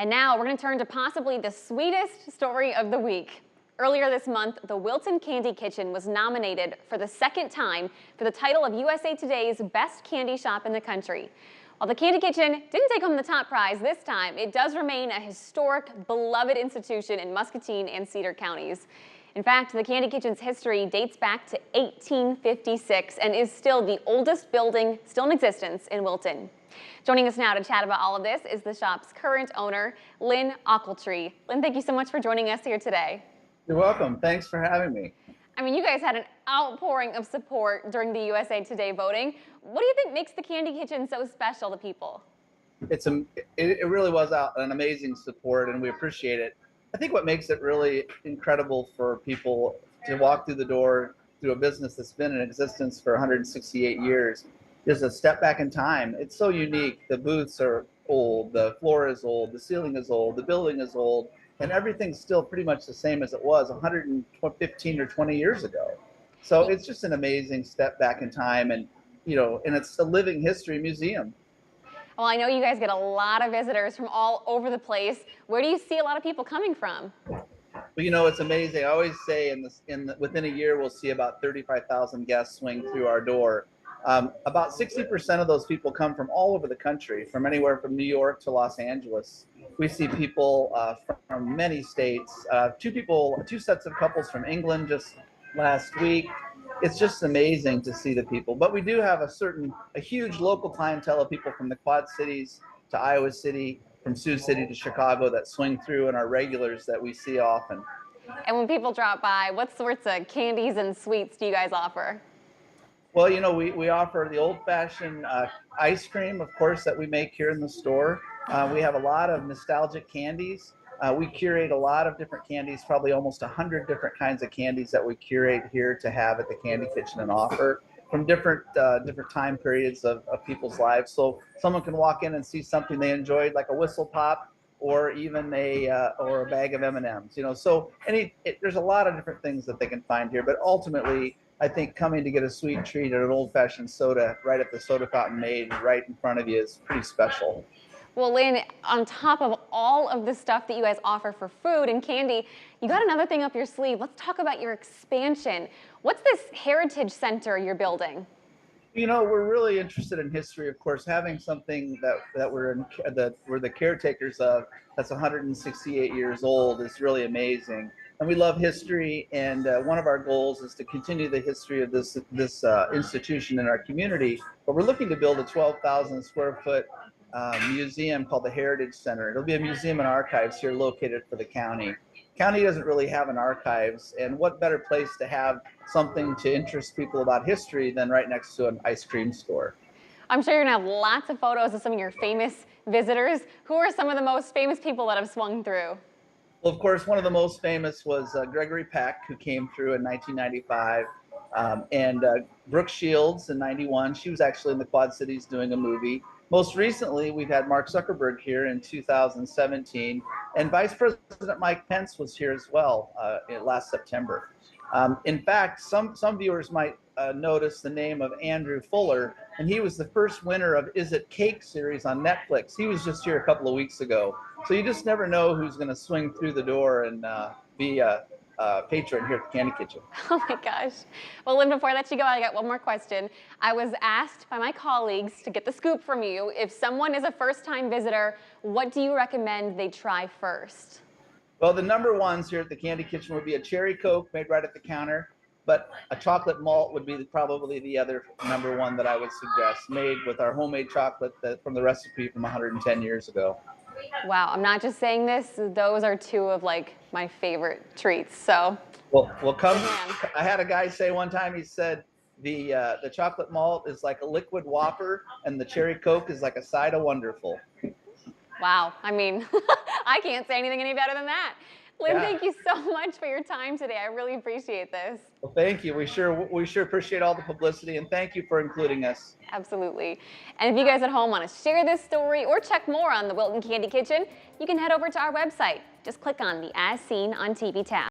And now we're going to turn to possibly the sweetest story of the week. Earlier this month, the Wilton Candy Kitchen was nominated for the second time for the title of USA Today's Best Candy Shop in the country. While the Candy Kitchen didn't take home the top prize this time, it does remain a historic, beloved institution in Muscatine and Cedar counties. In fact, the Candy Kitchen's history dates back to 1856 and is still the oldest building still in existence in Wilton. Joining us now to chat about all of this is the shop's current owner, Lynn Ochiltree. Lynn, thank you so much for joining us here today. You're welcome. Thanks for having me. I mean, you guys had an outpouring of support during the USA Today voting. What do you think makes the Candy Kitchen so special to people? It really was an amazing support, and we appreciate it. I think what makes it really incredible for people to walk through the door through a business that's been in existence for 168 years is a step back in time. It's so unique. The booths are old, the floor is old, the ceiling is old, the building is old, and everything's still pretty much the same as it was 115 or 20 years ago. So it's just an amazing step back in time, and and it's a living history museum. Well, I know you guys get a lot of visitors from all over the place. Where do you see a lot of people coming from? Well, it's amazing. I always say within a year we'll see about 35,000 guests swing through our door. About 60% of those people come from all over the country, from anywhere from New York to Los Angeles. We see people from many states. Two sets of couples from England just last week. It's just amazing to see the people. But we do have a huge local clientele of people from the Quad Cities to Iowa City, from Sioux City to Chicago that swing through, and are regulars that we see often. And when people drop by, what sorts of candies and sweets do you guys offer? Well, we offer the old-fashioned ice cream, of course, that we make here in the store. We have a lot of nostalgic candies. We curate a lot of different candies, probably almost 100 different kinds of candies that we curate here to have at the Candy Kitchen and offer from different time periods of people's lives. So someone can walk in and see something they enjoyed, like a whistle pop, or even a bag of M&Ms. So there's a lot of different things that they can find here. But ultimately, I think coming to get a sweet treat at an old-fashioned soda right at the soda fountain made right in front of you is pretty special. Well, Lynn, on top of all of the stuff that you guys offer for food and candy, you got another thing up your sleeve. Let's talk about your expansion. What's this heritage center you're building? We're really interested in history, of course. Having something that we're the caretakers of that's 168 years old is really amazing. And we love history, and one of our goals is to continue the history of this institution in our community. But we're looking to build a 12,000 square foot museum called the Heritage Center. It'll be a museum and archives here located for the county. County doesn't really have an archives, and what better place to have something to interest people about history than right next to an ice cream store. I'm sure you're gonna have lots of photos of some of your famous visitors. Who are some of the most famous people that have swung through? Well, of course, one of the most famous was Gregory Peck, who came through in 1995, and Brooke Shields in 91. She was actually in the Quad Cities doing a movie. Most recently, we've had Mark Zuckerberg here in 2017, and Vice President Mike Pence was here as well last September. In fact, some viewers might notice the name of Andrew Fuller, and he was the first winner of Is It Cake series on Netflix. He was just here a couple of weeks ago. So you just never know who's going to swing through the door and be a patron here at the Candy Kitchen. Oh my gosh. Well, Lynn, before I let you go, I got one more question. I was asked by my colleagues to get the scoop from you. If someone is a first-time visitor, what do you recommend they try first? Well, the number ones here at the Candy Kitchen would be a cherry Coke made right at the counter, but a chocolate malt would be probably the other number one that I would suggest, made with our homemade chocolate from the recipe from 110 years ago. Wow, I'm not just saying this. Those are two of my favorite treats. So. Well, come. I had a guy say one time. He said the chocolate malt is like a liquid Whopper, and the cherry Coke is like a side of Wonderful. Wow, I mean, I can't say anything any better than that. Lynn, Thank you so much for your time today. I really appreciate this. Well, thank you. We sure appreciate all the publicity, and thank you for including us. Absolutely. And if you guys at home want to share this story or check more on the Wilton Candy Kitchen, you can head over to our website. Just click on the As Seen on TV tab.